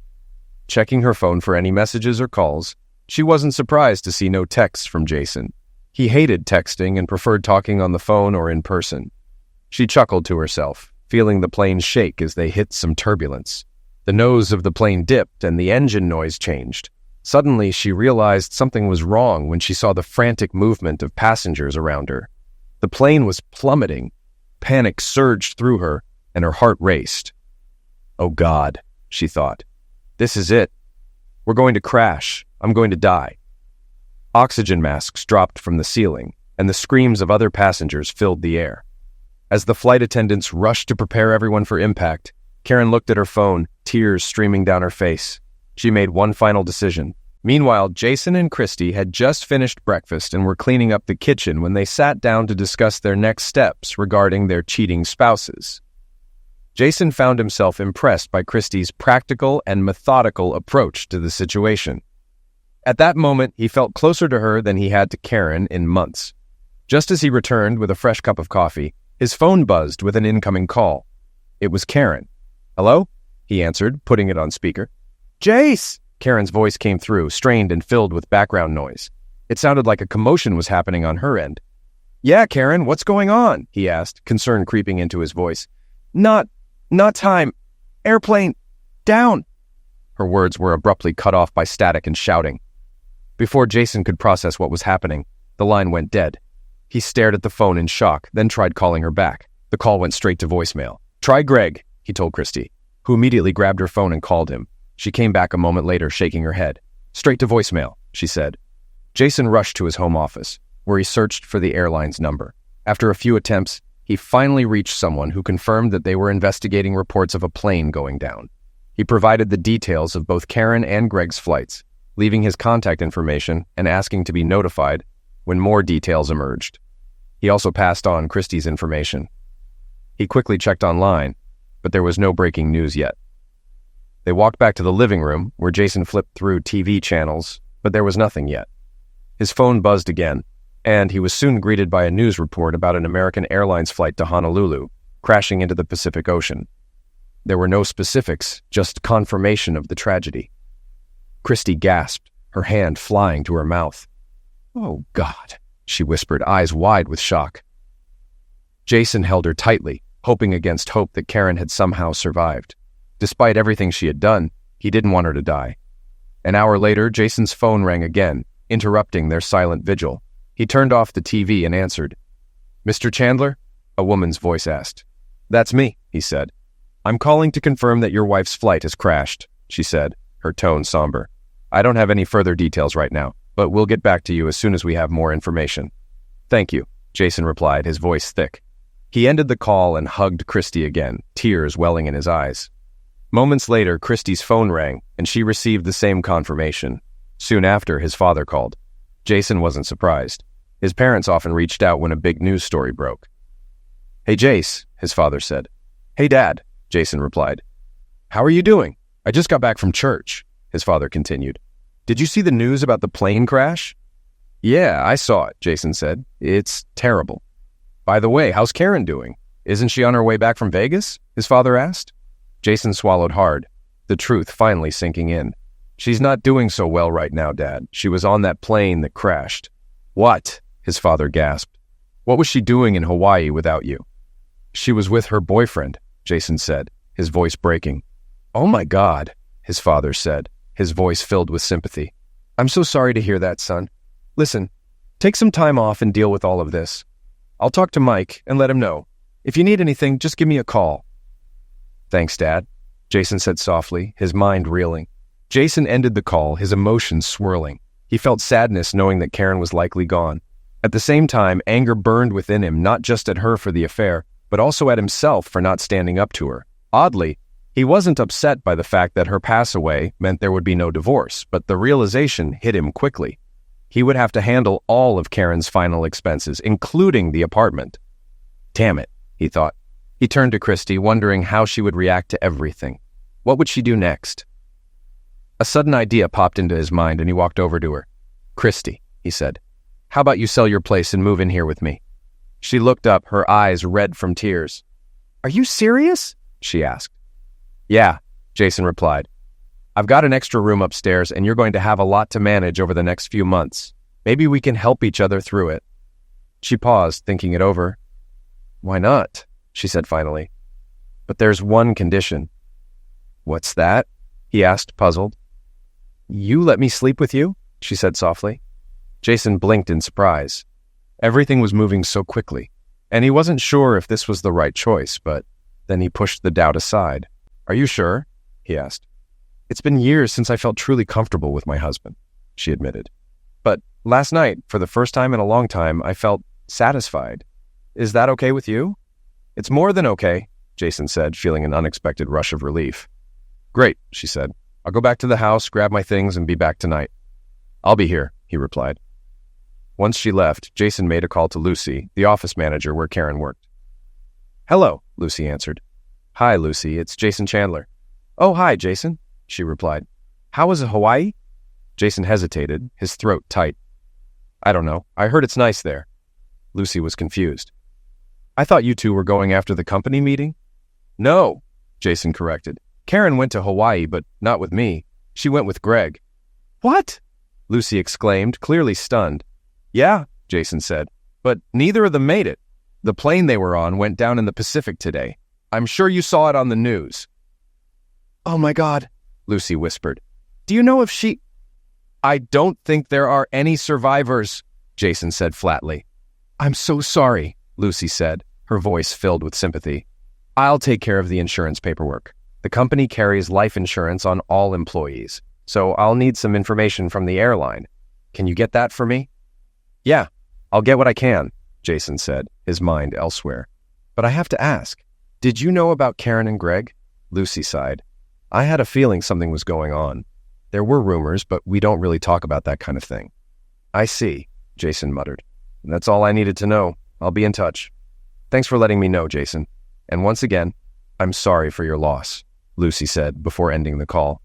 Checking her phone for any messages or calls, she wasn't surprised to see no texts from Jason. He hated texting and preferred talking on the phone or in person. She chuckled to herself, feeling the plane shake as they hit some turbulence. The nose of the plane dipped and the engine noise changed. Suddenly, she realized something was wrong when she saw the frantic movement of passengers around her. The plane was plummeting. Panic surged through her, and her heart raced. "Oh God," she thought. "This is it. We're going to crash. I'm going to die." Oxygen masks dropped from the ceiling, and the screams of other passengers filled the air. As the flight attendants rushed to prepare everyone for impact, Karen looked at her phone, tears streaming down her face. She made one final decision. Meanwhile, Jason and Christy had just finished breakfast and were cleaning up the kitchen when they sat down to discuss their next steps regarding their cheating spouses. Jason found himself impressed by Christy's practical and methodical approach to the situation. At that moment, he felt closer to her than he had to Karen in months. Just as he returned with a fresh cup of coffee, his phone buzzed with an incoming call. It was Karen. "Hello?" he answered, putting it on speaker. "Jace!" Karen's voice came through, strained and filled with background noise. It sounded like a commotion was happening on her end. "Yeah, Karen, what's going on?" he asked, concern creeping into his voice. Not time. Airplane. Down." Her words were abruptly cut off by static and shouting. Before Jason could process what was happening, the line went dead. He stared at the phone in shock, then tried calling her back. The call went straight to voicemail. "Try Greg," he told Christy, who immediately grabbed her phone and called him. She came back a moment later, shaking her head. "Straight to voicemail," she said. Jason rushed to his home office, where he searched for the airline's number. After a few attempts, he finally reached someone who confirmed that they were investigating reports of a plane going down. He provided the details of both Karen and Greg's flights, leaving his contact information and asking to be notified when more details emerged. He also passed on Christy's information. He quickly checked online, but there was no breaking news yet. They walked back to the living room, where Jason flipped through TV channels, but there was nothing yet. His phone buzzed again, and he was soon greeted by a news report about an American Airlines flight to Honolulu, crashing into the Pacific Ocean. There were no specifics, just confirmation of the tragedy. Christy gasped, her hand flying to her mouth. "Oh, God," she whispered, eyes wide with shock. Jason held her tightly, hoping against hope that Karen had somehow survived. Despite everything she had done, he didn't want her to die. An hour later, Jason's phone rang again, interrupting their silent vigil. He turned off the TV and answered. "Mr. Chandler?" a woman's voice asked. "That's me," he said. "I'm calling to confirm that your wife's flight has crashed," she said, her tone somber. "I don't have any further details right now, but we'll get back to you as soon as we have more information." "Thank you," Jason replied, his voice thick. He ended the call and hugged Christy again, tears welling in his eyes. Moments later, Christy's phone rang, and she received the same confirmation. Soon after, his father called. Jason wasn't surprised. His parents often reached out when a big news story broke. "Hey, Jace," his father said. "Hey, Dad," Jason replied. "How are you doing? I just got back from church," his father continued. "Did you see the news about the plane crash?" "Yeah, I saw it," Jason said. "It's terrible." "By the way, how's Karen doing? Isn't she on her way back from Vegas?" his father asked. Jason swallowed hard, the truth finally sinking in. "She's not doing so well right now, Dad. She was on that plane that crashed." "What?" his father gasped. "What was she doing in Hawaii without you?" "She was with her boyfriend," Jason said, his voice breaking. "Oh my God," his father said, his voice filled with sympathy. "I'm so sorry to hear that, son. Listen, take some time off and deal with all of this. I'll talk to Mike and let him know. If you need anything, just give me a call." "Thanks, Dad," Jason said softly, his mind reeling. Jason ended the call, his emotions swirling. He felt sadness knowing that Karen was likely gone. At the same time, anger burned within him, not just at her for the affair, but also at himself for not standing up to her. Oddly, he wasn't upset by the fact that her pass away meant there would be no divorce, but the realization hit him quickly. He would have to handle all of Karen's final expenses, including the apartment. Damn it, he thought. He turned to Christy, wondering how she would react to everything. What would she do next? A sudden idea popped into his mind, and he walked over to her. "Christy," he said, "how about you sell your place and move in here with me?" She looked up, her eyes red from tears. "Are you serious?" she asked. "Yeah," Jason replied. "I've got an extra room upstairs, and you're going to have a lot to manage over the next few months. Maybe we can help each other through it." She paused, thinking it over. "Why not?" she said finally. "But there's one condition." "What's that?" he asked, puzzled. "You let me sleep with you?" she said softly. Jason blinked in surprise. Everything was moving so quickly, and he wasn't sure if this was the right choice, but then he pushed the doubt aside. "Are you sure?" he asked. "It's been years since I felt truly comfortable with my husband," she admitted. "But last night, for the first time in a long time, I felt satisfied. Is that okay with you?" "It's more than okay," Jason said, feeling an unexpected rush of relief. "Great," she said. "I'll go back to the house, grab my things, and be back tonight." "I'll be here," he replied. Once she left, Jason made a call to Lucy, the office manager where Karen worked. "Hello," Lucy answered. "Hi, Lucy, it's Jason Chandler." "Oh, hi, Jason," she replied. "How was Hawaii?" Jason hesitated, his throat tight. "I don't know. I heard it's nice there." Lucy was confused. "I thought you two were going after the company meeting?" "No," Jason corrected. "Karen went to Hawaii, but not with me. She went with Greg." "What?" Lucy exclaimed, clearly stunned. "Yeah," Jason said, "but neither of them made it. The plane they were on went down in the Pacific today. I'm sure you saw it on the news." "Oh my God," Lucy whispered. "Do you know if she—" "I don't think there are any survivors," Jason said flatly. "I'm so sorry," Lucy said, her voice filled with sympathy. "I'll take care of the insurance paperwork. The company carries life insurance on all employees, so I'll need some information from the airline. Can you get that for me?" "Yeah, I'll get what I can," Jason said, his mind elsewhere. "But I have to ask, did you know about Karen and Greg?" Lucy sighed. "I had a feeling something was going on. There were rumors, but we don't really talk about that kind of thing." "I see," Jason muttered. "That's all I needed to know. I'll be in touch." "Thanks for letting me know, Jason. And once again, I'm sorry for your loss," Lucy said before ending the call.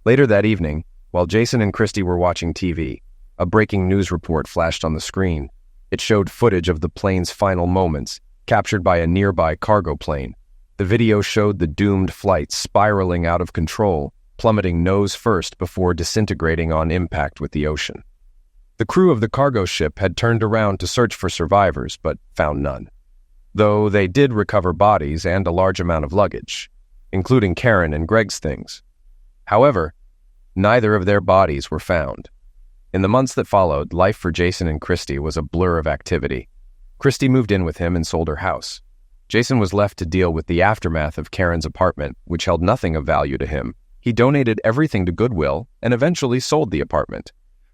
Later that evening, while Jason and Christy were watching TV, a breaking news report flashed on the screen. It showed footage of the plane's final moments, captured by a nearby cargo plane. The video showed the doomed flight spiraling out of control, plummeting nose first before disintegrating on impact with the ocean. The crew of the cargo ship had turned around to search for survivors, but found none. Though they did recover bodies and a large amount of luggage, including Karen and Greg's things. However, neither of their bodies were found. In the months that followed, life for Jason and Christy was a blur of activity. Christy moved in with him and sold her house. Jason was left to deal with the aftermath of Karen's apartment, which held nothing of value to him. He donated everything to Goodwill and eventually sold the apartment,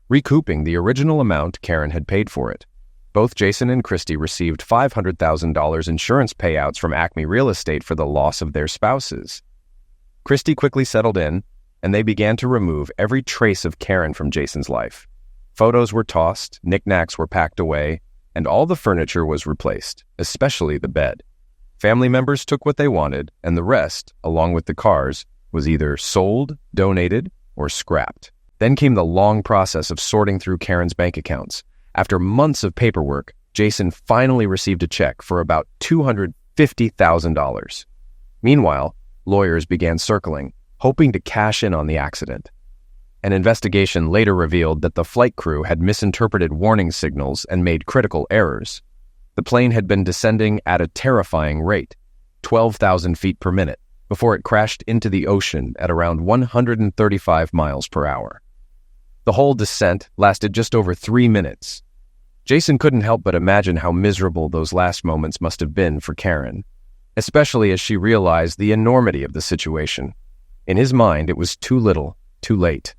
recouping the original amount Karen had paid for it. Both Jason and Christy received $500,000 insurance payouts from Acme Real Estate for the loss of their spouses. Christy quickly settled in, and they began to remove every trace of Karen from Jason's life. Photos were tossed, knickknacks were packed away, and all the furniture was replaced, especially the bed. Family members took what they wanted, and the rest, along with the cars, was either sold, donated, or scrapped. Then came the long process of sorting through Karen's bank accounts. After months of paperwork, Jason finally received a check for about $250,000. Meanwhile, lawyers began circling, hoping to cash in on the accident. An investigation later revealed that the flight crew had misinterpreted warning signals and made critical errors. The plane had been descending at a terrifying rate, 12,000 feet per minute, before it crashed into the ocean at around 135 miles per hour. The whole descent lasted just over 3 minutes. Jason couldn't help but imagine how miserable those last moments must have been for Karen, especially as she realized the enormity of the situation. In his mind, it was too little, too late.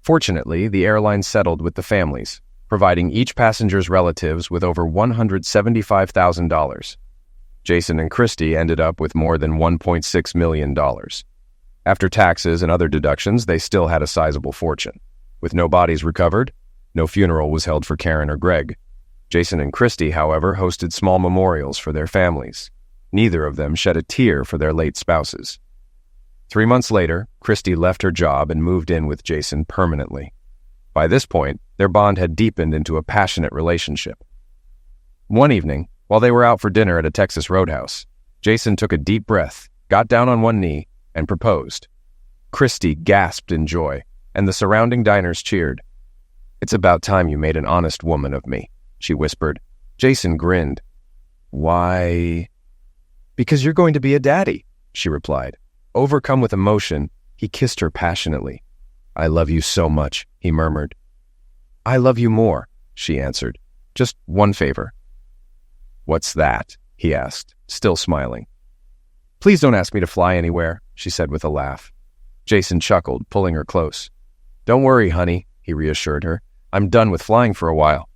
Fortunately, the airline settled with the families, providing each passenger's relatives with over $175,000. Jason and Christy ended up with more than $1.6 million. After taxes and other deductions, they still had a sizable fortune. With no bodies recovered, no funeral was held for Karen or Greg. Jason and Christy, however, hosted small memorials for their families. Neither of them shed a tear for their late spouses. 3 months later, Christy left her job and moved in with Jason permanently. By this point, their bond had deepened into a passionate relationship. One evening, while they were out for dinner at a Texas roadhouse, Jason took a deep breath, got down on one knee, and proposed. Christy gasped in joy, and the surrounding diners cheered. "It's about time you made an honest woman of me," she whispered. Jason grinned. "Why?" "Because you're going to be a daddy," she replied. Overcome with emotion, he kissed her passionately. "I love you so much," he murmured. "I love you more," she answered. "Just one favor." "What's that?" he asked, still smiling. "Please don't ask me to fly anywhere," she said with a laugh. Jason chuckled, pulling her close. "Don't worry, honey," he reassured her. "I'm done with flying for a while.